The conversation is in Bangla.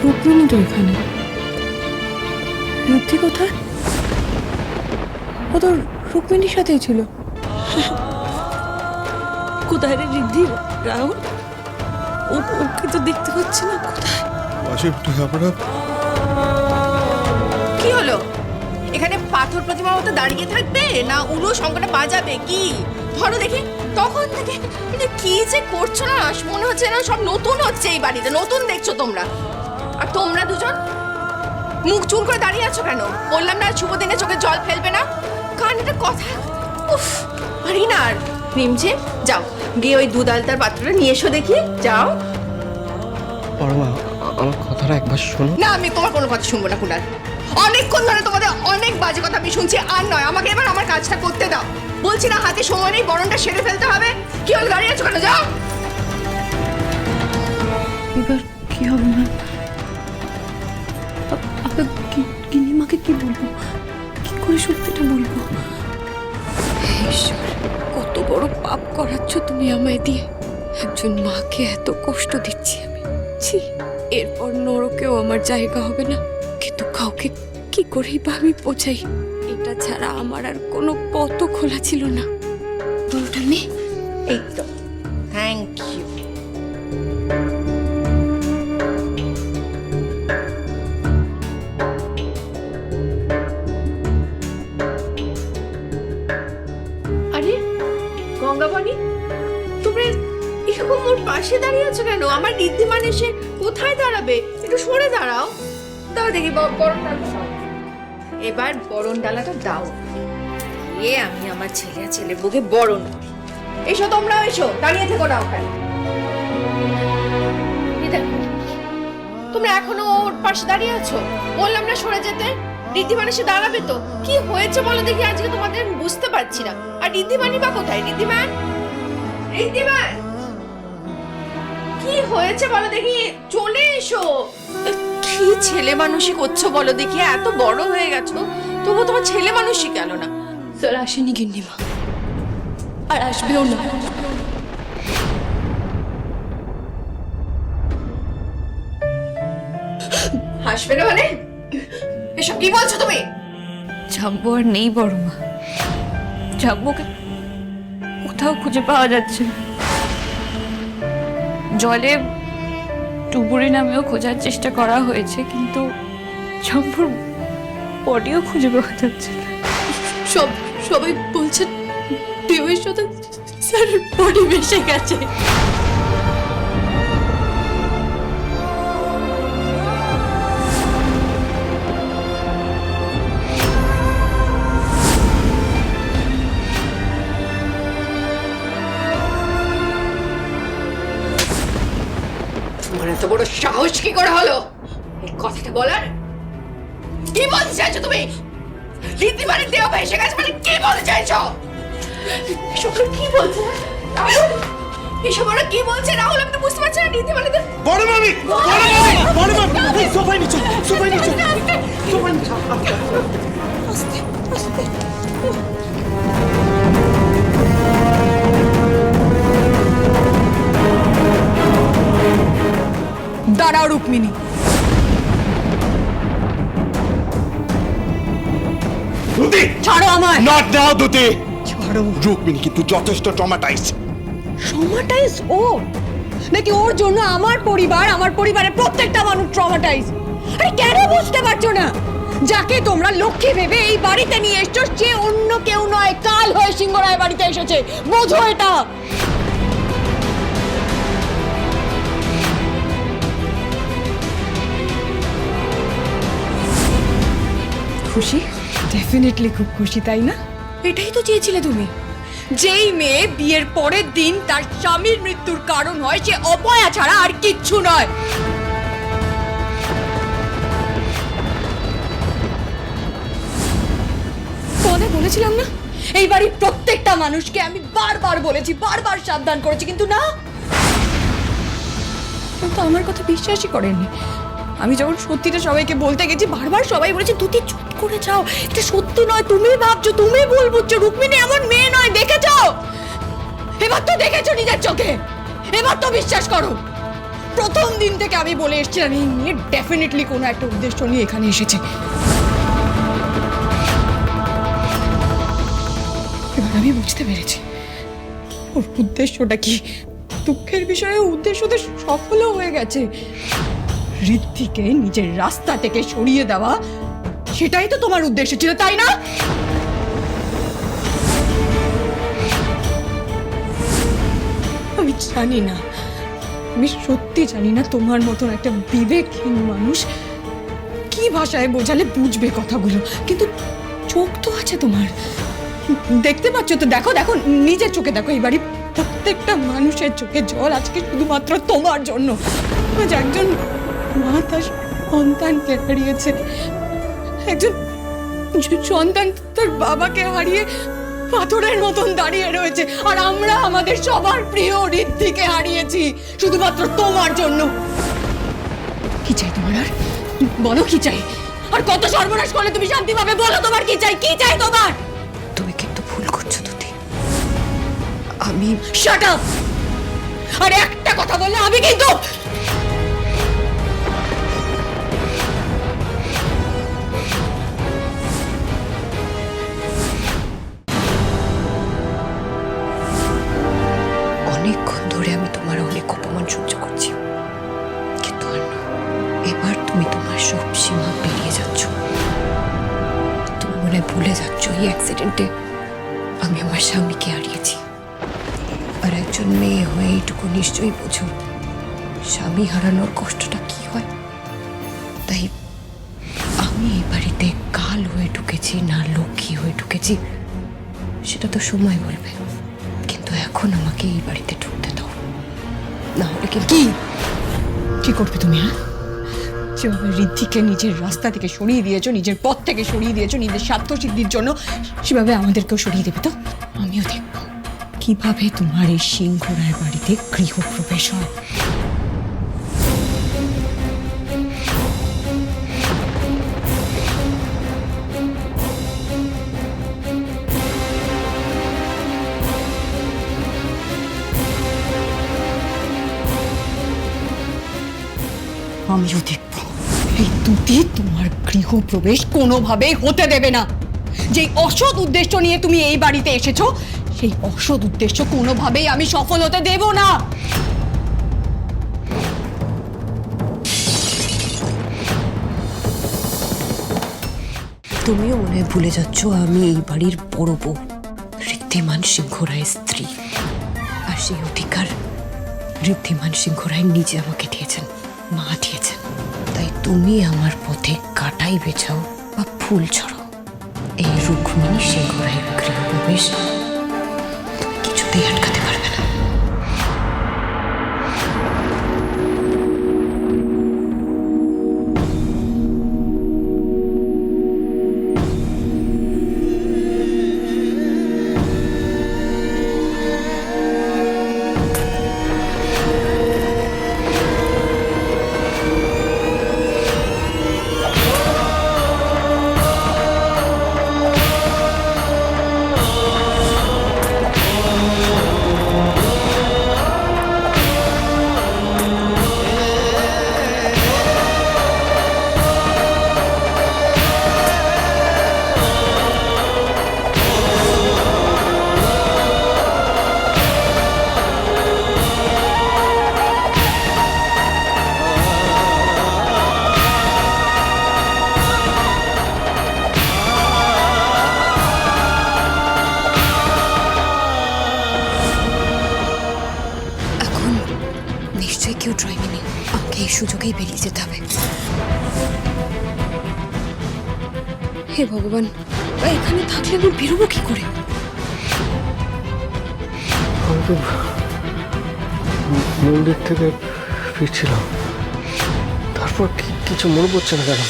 রুক্মিণী তো এখানে। ঋদ্ধি কোথায়? ও তো রুক্মিণীর সাথেই ছিল। কোথায় রে ঋদ্ধি? রাহুল ওকে তো দেখতে পাচ্ছি না। কোথায়? কি হলো? এখানে পাথর প্রতিমার মতো দাঁড়িয়ে থাকবে না উলু শঙ্করটা বাজাবে? কি ধরো দেখি। তখন থেকে কি যে করছো না, মনে হচ্ছে না সব নতুন হচ্ছে এই বাড়িতে। নতুন দেখছো তোমরা। আর তোমরা দুজন মুখ চুন করে দাঁড়িয়ে আছো কেন? বললাম না শুভ দিনে চোখে জল ফেলবে না। কারণ এটা কথা। উফ, পারি না আর। নিমছে যাও গিয়ে ওই দুধ আলতার পাত্রটা নিয়ে এসো দেখি। যাও। পরমা, আমার কথাটা একবার শোনো। না, আমি তোমার কোনো কথা শুনবো না কুনাল। অনেকক্ষণ ধরে তোমাদের অনেক বাজে কথা আমি শুনছি। আর নয়, আমাকে এবার আমার কাজটা করতে দাও। বলছি না হাতে সময় নেই, বরণটা সেরে ফেলতে হবে। কি হলো, দাঁড়িয়ে আছো কেন? যাও। এবার কি হবে ম্যাম? গিন্নিমাকে কি বলবো? কি করে সত্যিটা বলবো? ঈশ্বর, কত বড় পাপ করাচ্ছ তুমি আমায় দিয়ে। একজন মাকে এত কষ্ট দিচ্ছি আমি। ছি, এরপর নরকেও আমার জায়গা হবে না। কিন্তু কাউকে কি করেই বা আমি বোঝাই? এটা ছাড়া আমার আর কোনো পথও খোলা ছিল না। বলটা নেই। এই তো, থ্যাংক ইউ। আরে গঙ্গাবাণী, তোমরা এরকম ওর পাশে দাঁড়িয়ে আছো কেন? আমার ঋদ্ধিমান এসে কোথায় দাঁড়াবে? একটু সরে দাঁড়াও। দাও দেখি বরণ ডালাটা দাও। এবার বরণ ডালাটা দাও। আমি আমার ছেলে আর ছেলের বুকে বরণ করি। এসো তোমরাও এসো, দাঁড়িয়ে থেকো না ওখানে। তোমরা এখনো ওর পাশে দাঁড়িয়ে আছো? বললাম না সরে যেতে। ঋদ্ধিমান এসে দাঁড়াবে তো। কি হয়েছে বলো দেখি আজকে তোমাদের? বুঝতে পারছি না। আর ঋদ্ধিমানই বা কোথায়? ঋদ্ধিমান, ঋদ্ধিমান, কি হয়েছে বলো দেখি? চলে এসো। কি ছেলে মানুষই করছো বলো দেখি? এত বড় হয়ে গেছো তবু তোমার ছেলে মানুষই গেল না। স্যার আসেনি গিন্নিমা, আর আসবেও না। হাসবে না মানে? এসব কি বলছো তুমি? জাম্বু আর নেই বড় মা। জাম্বুকে কোথাও খুঁজে পাওয়া যাচ্ছে না। জলে টুবুরি নামেও খোঁজার চেষ্টা করা হয়েছে, কিন্তু জাম্বুর বডিও খুঁজে পাওয়া যাচ্ছে না। সবাই বলছেন ঢেউয়ের সাথে স্যার বডি ভেসে গেছে। তোমার এত বড় সাহস কি করে হলো এই কথাটা বলার? কি বলতে চাইছো তুমি? ঋদ্ধিমানের দেহ ভেসে গেছে মানে কি বলতে চাইছো? এসব কি বলছে রাহুল? এসব ওরা কি বলছে রাহুল? আমি তো বুঝতে পারছি না। ঋদ্ধিমানের বড় মামি, এই সোফায় নিচে, সোফায় নিচে, সোফায় নিচে। আস্তে আস্তে। দাঁড়াও রুক্মিণী। দুতি, ছাড়ো আমায়। Not now দুতি। ছাড়ো। রুক্মিণী কিন্তু যথেষ্ট ট্রমাটাইজ। ট্রমাটাইজ ও নাকি ওর জন্য আমার পরিবারের প্রত্যেকটা মানুষ ট্রমাটাইজ? আরে কেন বুঝতে পারছো না? যাকে তোমরা লক্ষ্মী ভেবে এই বাড়িতে নিয়ে এসছো সে অন্য কেউ নয়, কাল হয়ে সিংহরায় বাড়িতে এসেছে। বোঝো এটা? খুশি? ডেফিনেটলি খুব খুশি, তাই না? এটাই তো চেয়েছিলে তুমি। যেই মেয়ে বিয়ের পরের দিন তার স্বামীর মৃত্যুর কারণ হয় সে অপয়া ছাড়া আর কিচ্ছু নয়। ফোনে বলেছিলাম না, এই বাড়ির প্রত্যেকটা মানুষকে আমি বারবার বলেছি, বারবার সাবধান করেছি, কিন্তু না, কিন্তু আমার কথা বিশ্বাসই করেননি। আমি যখন সত্যিটা সবাইকে বলতে গেছি বারবার সবাই বলেছে তুই চুপ করে যাও, এটা সত্যি নয়, তুমি ভাবছো, তুমি ভুল বুঝছো, রুক্মিণী এমন মেয়ে নয়। দেখেছো? এবার তো দেখেছো নিজের চোখে, এবার তো বিশ্বাস করো। প্রথম দিন থেকে আমি বলে এসেছিলাম এই মেয়ে ডেফিনেটলি কোনো একটা উদ্দেশ্য নিয়ে এখানে এসেছে। এবার আমি বুঝতে পেরেছি ওর উদ্দেশ্যটা কি। দুঃখের বিষয়ে উদ্দেশ্যটা সফলও হয়ে গেছে। ঋদ্ধিকে নিজের রাস্তা থেকে সরিয়ে দেওয়া, সেটাই তো তোমার উদ্দেশ্য ছিল, তাই না? আমি জানি না, আমি সত্যি জানি না তোমার মতন একটা বিবেকহীন মানুষ কি ভাষায় বোঝালে বুঝবে কথাগুলো, কিন্তু চোখ তো আছে তোমার, দেখতে পাচ্ছ তো। দেখো দেখো, নিজের চোখে দেখো, এই বাড়ি প্রত্যেকটা মানুষের চোখে জল আজকে শুধুমাত্র তোমার জন্য। আজ একজন মা তার সন্তানকে হারিয়েছে, একজন সন্তান তার বাবাকে হারিয়ে পাথরের মতন দাঁড়িয়ে রয়েছে, আর আমরা আমাদের সবার প্রিয় ঋদ্ধিকে হারিয়েছি শুধুমাত্র তোমার জন্য। কি চাই তোমার? আর বলো কি চাই? আর কত সর্বনাশ করলে তুমি শান্তি পাবে? বলো তোমার কি চাই? কি চাই তোমার? তুমি কিন্তু ভুল করছো দুতি। আমি শাট আপ! আর একটা কথা বললে আমি কিন্তু অনেকক্ষণ ধরে আমি তোমার অনেক অপমান সহ্য করছি, কিন্তু আর না। এবার তুমি তোমার সব সীমা পেরিয়ে যাচ্ছ। তুমি মনে হয় ভুলে যাচ্ছ এই অ্যাক্সিডেন্টে আমি আমার স্বামীকে হারিয়েছি। আর একজন মেয়ে হয়ে এইটুকু নিশ্চয়ই বোঝো স্বামী হারানোর কষ্টটা কি হয়। তাই আমি এই বাড়িতে কাল হয়ে ঢুকেছি না লক্ষ্মী হয়ে ঢুকেছি সেটা তো সময় বলবে, কিন্তু এখন আমাকে এই বাড়িতে ঢুকতে দাও, না হলে কি কি করবে তুমি? হ্যাঁ, যেভাবে ঋদ্ধিকে নিজের রাস্তা থেকে সরিয়ে দিয়েছো, নিজের পথ থেকে সরিয়ে দিয়েছো নিজের স্বার্থ সিদ্ধির জন্য, সেভাবে আমাদেরকেও সরিয়ে দেবে তো? আমিও দেখব কিভাবে তোমার এই সিংহরায় বাড়িতে গৃহপ্রবেশ হয়। আমিও দেখব এই দুটি তোমার গৃহপ্রবেশ কোনোভাবেই হতে দেবে না। যে অসৎ উদ্দেশ্য নিয়ে তুমি এই বাড়িতে এসেছো, সেই অসৎ উদ্দেশ্য কোনোভাবেই আমি সফল হতে দেব না। তুমিও মনে হয় ভুলে যাচ্ছ আমি এই বাড়ির বড় বউ, ঋদ্ধিমান সিংহ রায়ের স্ত্রী। আর সেই অধিকার ঋদ্ধিমান সিংহ রায় নিজে আমাকে দিয়েছেন, মা দিয়েছেন। তাই তুমি আমার পথে কাটাই বেছাও বা ফুল ছড়ো, এই রুক্মিণী সিংহ রায়ের গৃহপ্রবেশ তুমি কিছুতেই আটকাতে পারবে না। নিশ্চয়ই কেউ ড্রাইভে নেই, আমাকে এই সুযোগেই বেরিয়ে যেতে হবে। হে ভগবান, এখানে থাকলে আমি বেরোবো কি করে? আমি তো মন্দির থেকে ফিরছিলাম, তারপর কিছু মনে পড়ছে না কেন।